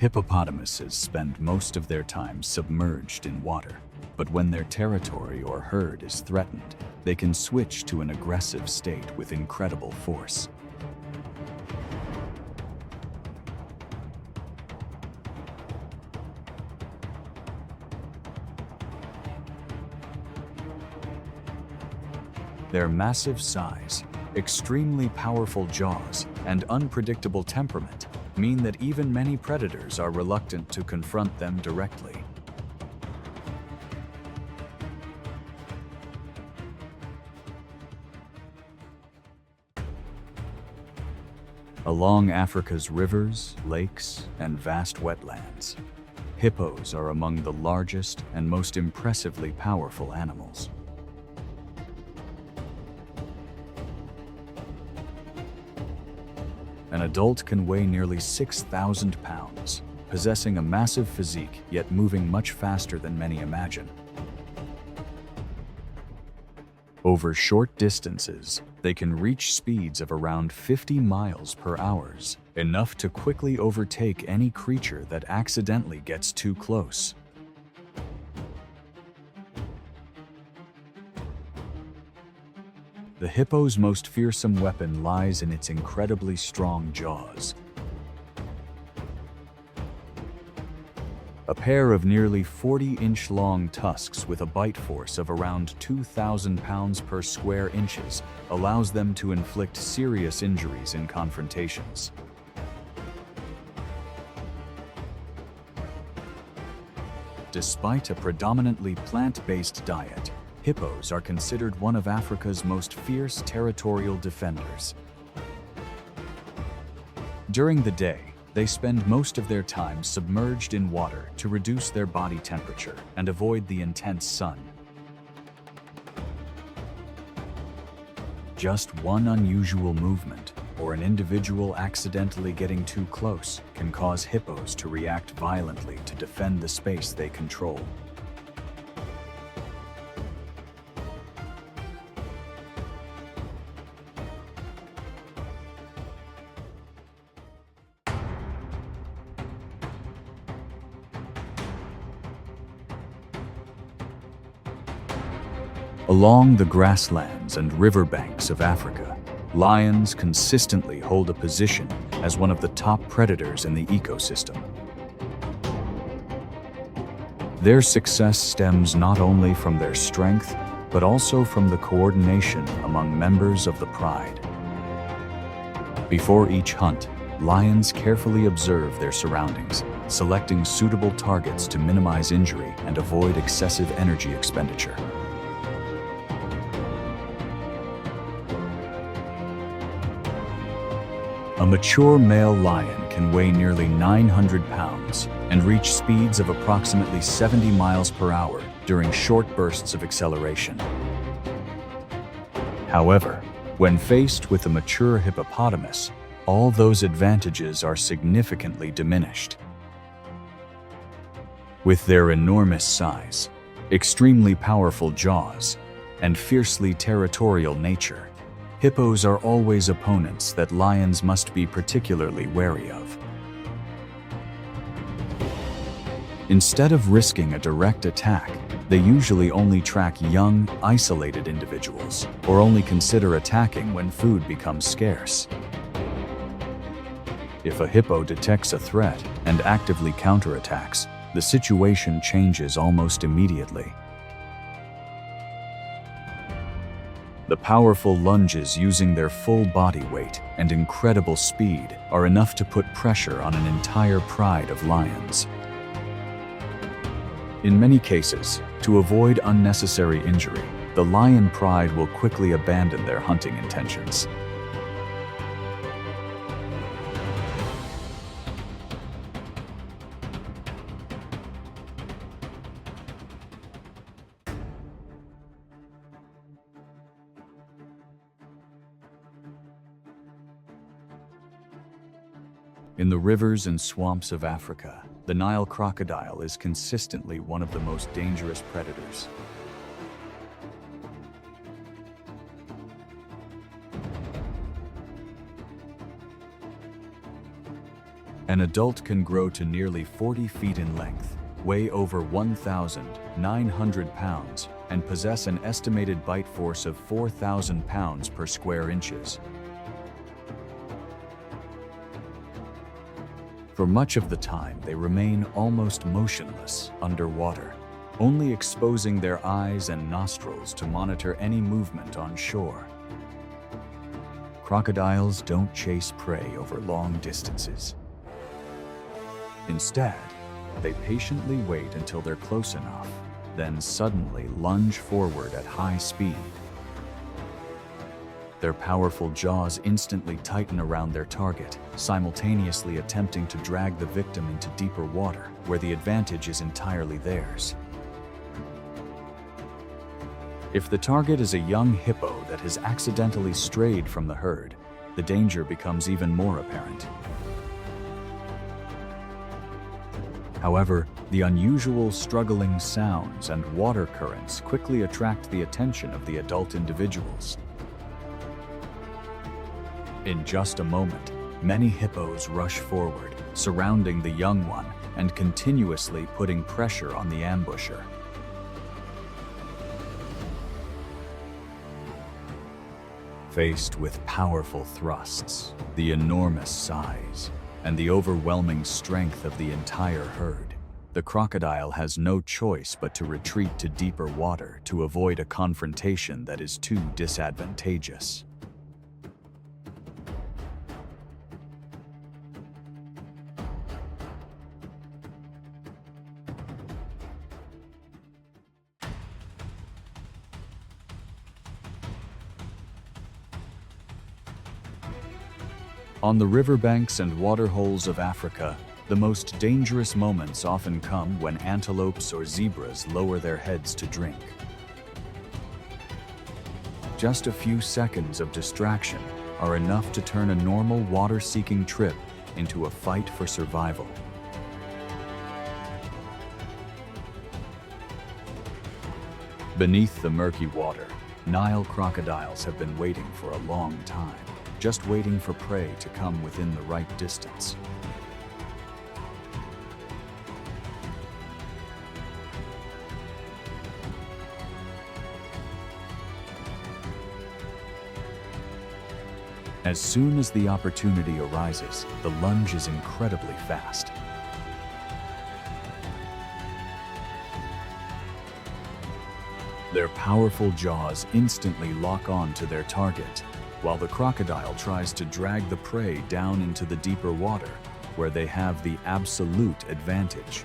Hippopotamuses spend most of their time submerged in water, but when their territory or herd is threatened, they can switch to an aggressive state with incredible force. Their massive size, extremely powerful jaws, and unpredictable temperament mean that even many predators are reluctant to confront them directly. Along Africa's rivers, lakes, and vast wetlands, hippos are among the largest and most impressively powerful animals. An adult can weigh nearly 6,000 pounds, possessing a massive physique yet moving much faster than many imagine. Over short distances, they can reach speeds of around 50 miles per hour, enough to quickly overtake any creature that accidentally gets too close. The hippo's most fearsome weapon lies in its incredibly strong jaws. A pair of nearly 40-inch long tusks with a bite force of around 2,000 pounds per square inches allows them to inflict serious injuries in confrontations. Despite a predominantly plant-based diet, hippos are considered one of Africa's most fierce territorial defenders. During the day, they spend most of their time submerged in water to reduce their body temperature and avoid the intense sun. Just one unusual movement, or an individual accidentally getting too close, can cause hippos to react violently to defend the space they control. Along the grasslands and riverbanks of Africa, lions consistently hold a position as one of the top predators in the ecosystem. Their success stems not only from their strength, but also from the coordination among members of the pride. Before each hunt, lions carefully observe their surroundings, selecting suitable targets to minimize injury and avoid excessive energy expenditure. A mature male lion can weigh nearly 900 pounds and reach speeds of approximately 70 miles per hour during short bursts of acceleration. However, when faced with a mature hippopotamus, all those advantages are significantly diminished. With their enormous size, extremely powerful jaws, and fiercely territorial nature, hippos are always opponents that lions must be particularly wary of. Instead of risking a direct attack, they usually only track young, isolated individuals, or only consider attacking when food becomes scarce. If a hippo detects a threat and actively counterattacks, the situation changes almost immediately. The powerful lunges using their full body weight and incredible speed are enough to put pressure on an entire pride of lions. In many cases, to avoid unnecessary injury, the lion pride will quickly abandon their hunting intentions. In the rivers and swamps of Africa, the Nile crocodile is consistently one of the most dangerous predators. An adult can grow to nearly 40 feet in length, weigh over 1,900 pounds, and possess an estimated bite force of 4,000 pounds per square inches. For much of the time, they remain almost motionless underwater, only exposing their eyes and nostrils to monitor any movement on shore. Crocodiles don't chase prey over long distances. Instead, they patiently wait until they're close enough, then suddenly lunge forward at high speed. Their powerful jaws instantly tighten around their target, simultaneously attempting to drag the victim into deeper water, where the advantage is entirely theirs. If the target is a young hippo that has accidentally strayed from the herd, the danger becomes even more apparent. However, the unusual struggling sounds and water currents quickly attract the attention of the adult individuals. In just a moment, many hippos rush forward, surrounding the young one and continuously putting pressure on the ambusher. Faced with powerful thrusts, the enormous size, and the overwhelming strength of the entire herd, the crocodile has no choice but to retreat to deeper water to avoid a confrontation that is too disadvantageous. On the riverbanks and waterholes of Africa, the most dangerous moments often come when antelopes or zebras lower their heads to drink. Just a few seconds of distraction are enough to turn a normal water-seeking trip into a fight for survival. Beneath the murky water, Nile crocodiles have been waiting for a long time, just waiting for prey to come within the right distance. As soon as the opportunity arises, the lunge is incredibly fast. Their powerful jaws instantly lock on to their target, while the crocodile tries to drag the prey down into the deeper water, where they have the absolute advantage.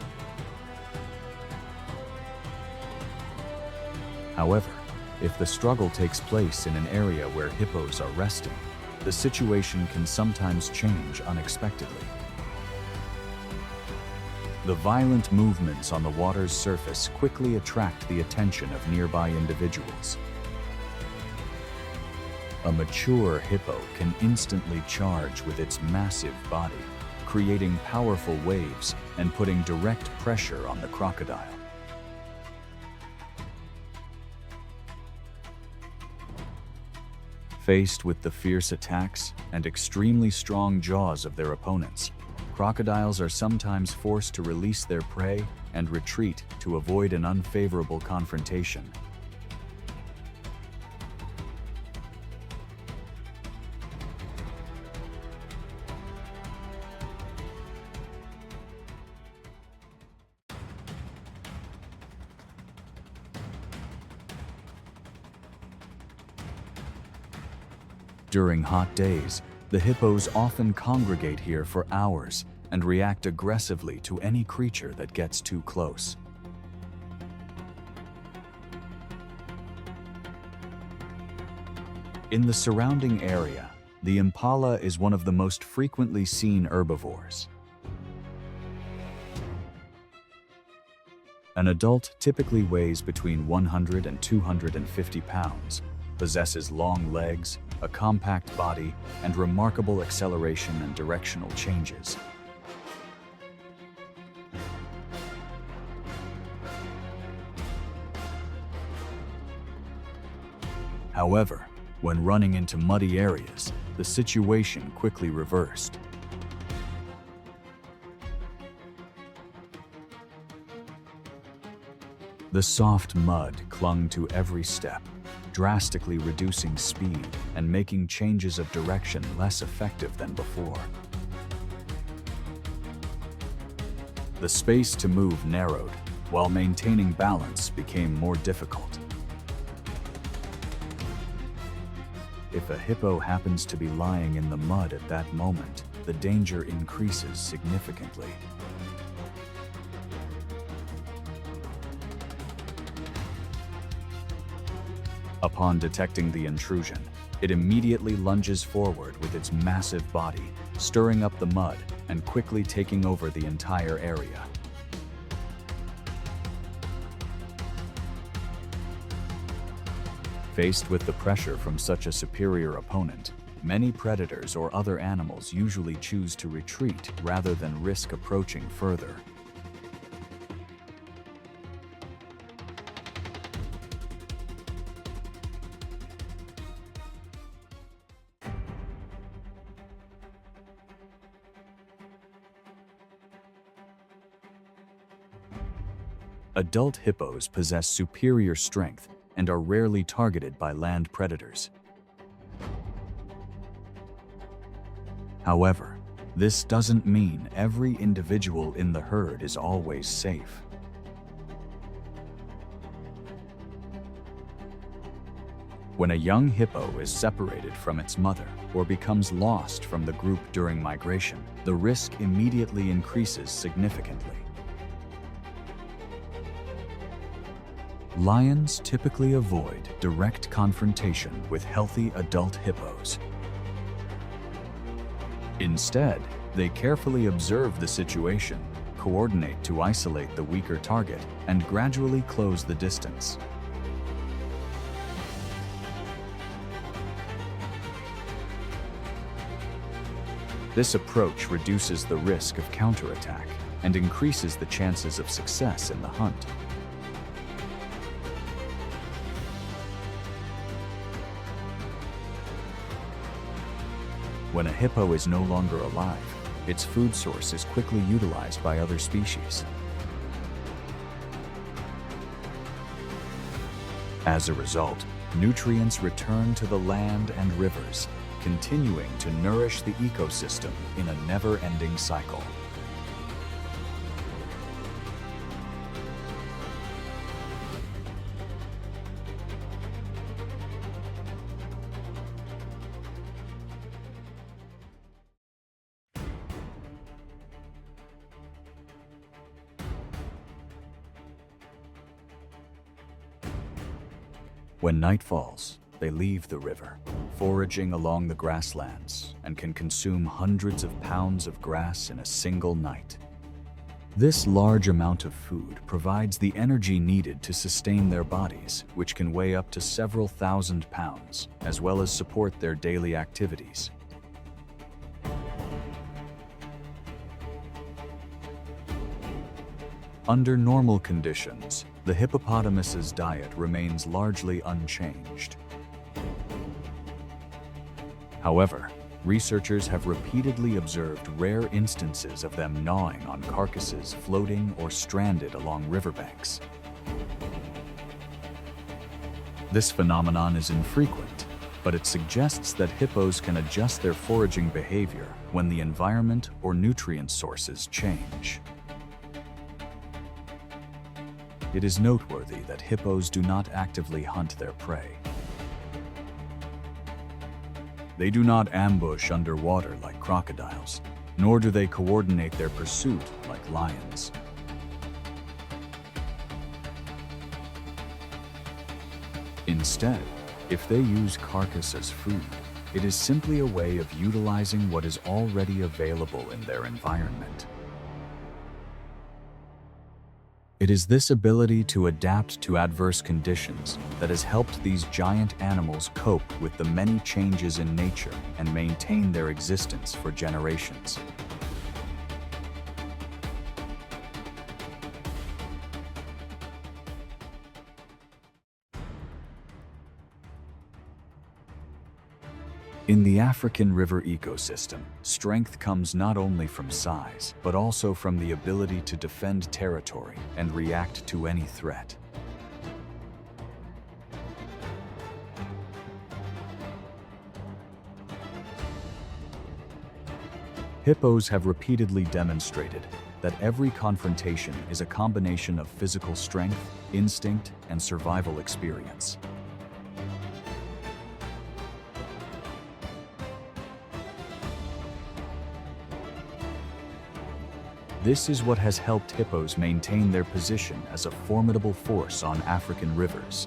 However, if the struggle takes place in an area where hippos are resting, the situation can sometimes change unexpectedly. The violent movements on the water's surface quickly attract the attention of nearby individuals. A mature hippo can instantly charge with its massive body, creating powerful waves and putting direct pressure on the crocodile. Faced with the fierce attacks and extremely strong jaws of their opponents, crocodiles are sometimes forced to release their prey and retreat to avoid an unfavorable confrontation. During hot days, the hippos often congregate here for hours and react aggressively to any creature that gets too close. In the surrounding area, the impala is one of the most frequently seen herbivores. An adult typically weighs between 100 and 250 pounds, possesses long legs, a compact body, and remarkable acceleration and directional changes. However, when running into muddy areas, the situation quickly reversed. The soft mud clung to every step, drastically reducing speed and making changes of direction less effective than before. The space to move narrowed, while maintaining balance became more difficult. If a hippo happens to be lying in the mud at that moment, the danger increases significantly. Upon detecting the intrusion, it immediately lunges forward with its massive body, stirring up the mud and quickly taking over the entire area. Faced with the pressure from such a superior opponent, many predators or other animals usually choose to retreat rather than risk approaching further. Adult hippos possess superior strength and are rarely targeted by land predators. However, this doesn't mean every individual in the herd is always safe. When a young hippo is separated from its mother or becomes lost from the group during migration, the risk immediately increases significantly. Lions typically avoid direct confrontation with healthy adult hippos. Instead, they carefully observe the situation, coordinate to isolate the weaker target, and gradually close the distance. This approach reduces the risk of counterattack and increases the chances of success in the hunt. When a hippo is no longer alive, its food source is quickly utilized by other species. As a result, nutrients return to the land and rivers, continuing to nourish the ecosystem in a never-ending cycle. When night falls, they leave the river, foraging along the grasslands, and can consume hundreds of pounds of grass in a single night. This large amount of food provides the energy needed to sustain their bodies, which can weigh up to several thousand pounds, as well as support their daily activities. Under normal conditions, the hippopotamus's diet remains largely unchanged. However, researchers have repeatedly observed rare instances of them gnawing on carcasses floating or stranded along riverbanks. This phenomenon is infrequent, but it suggests that hippos can adjust their foraging behavior when the environment or nutrient sources change. It is noteworthy that hippos do not actively hunt their prey. They do not ambush underwater like crocodiles, nor do they coordinate their pursuit like lions. Instead, if they use carcass as food, it is simply a way of utilizing what is already available in their environment. It is this ability to adapt to adverse conditions that has helped these giant animals cope with the many changes in nature and maintain their existence for generations. In the African river ecosystem, strength comes not only from size, but also from the ability to defend territory and react to any threat. Hippos have repeatedly demonstrated that every confrontation is a combination of physical strength, instinct, and survival experience. This is what has helped hippos maintain their position as a formidable force on African rivers.